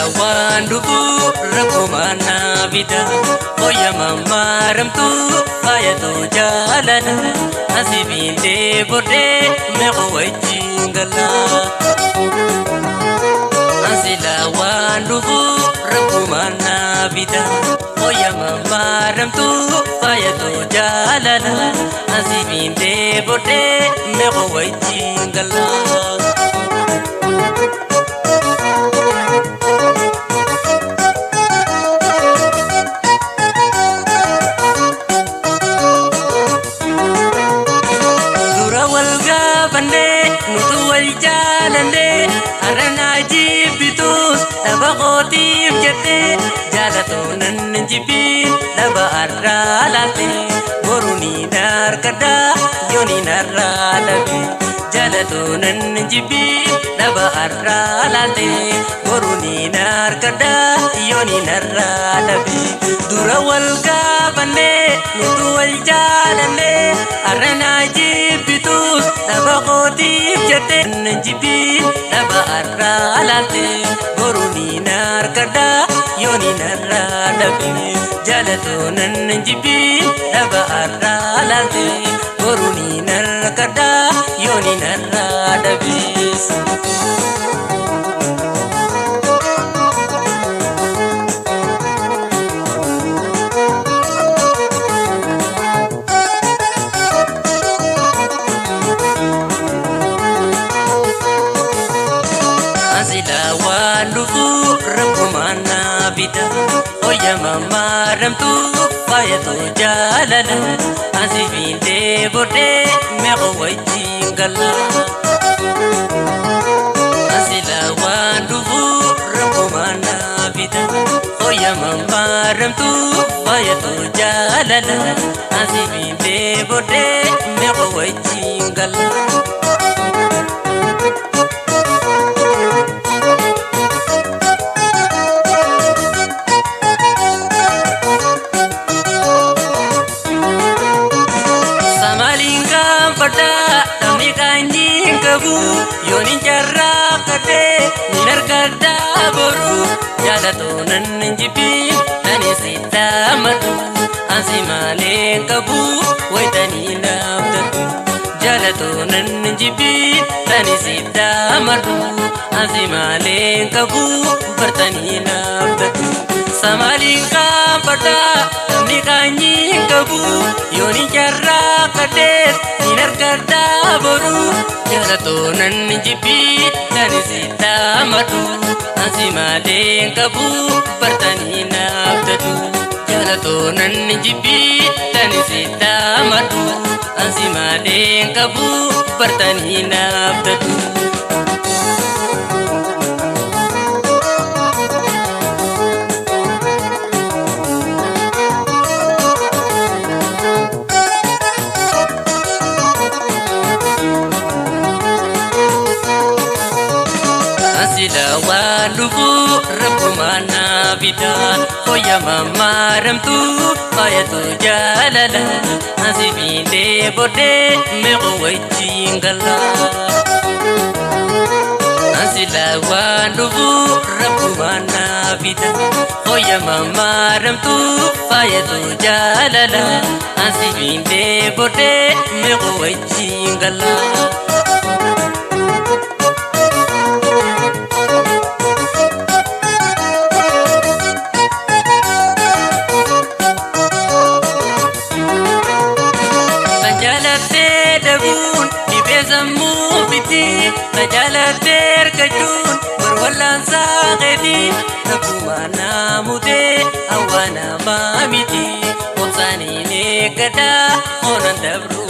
Asilawan dubu rakumana vida Oya mamaram tu ayatu jalana Asibinde borde meko wajingala Asilawan dubu rakumana vida Oya mamaram tu ayatu jalana Asibinde borde meko wajingala nutu wal jalane arana jibitus taba qotif jette jalatunan jibil taba arralate boruni dar kada yoni narralabe jalatunan jibil taba arralate boruni dar kada yoni narralabe durawal gabane nutu wal jalane arana jibitus taba qotif jette jibil taba arralate boruni nar kada yoni narralabe jalatunan jibil taba arralate boruni nar kada yoni narralabe Asilawan dubu rakumana vida Oya mamaram tu ayatu jalana Asibinde borde meko wajingala Asilawan dubu rakumana vida Oya mamaram tu ayatu jalana Asibinde borde meko wajingala Tamni kanji kabu yoni jarra kate ninar kada boru jalatunan jibil tani sita madu asimale kabu waitani nabdatu jalatunan jibil tani sita madu asimale kabu bertani nabdatu samali kampata tamni kanji kabu yoni jarra kate ninar kada boru jalatunan jibil tani sita madu asimale kabu bertani nabdatu jalatunan jibil tani sita madu asimale kabu bertani nabdatu Asilawan dubu rakumana vida Oya mamaram tu ayatu jalala Asibinde borde meko wajingala Asilawan dubu rakumana vida Oya mamaram tu ayatu jalala Asibinde borde meko wajingala Najalater kajun berwalan sagedi Nakumana mude awana mamiti Opsani ne kada onan dabru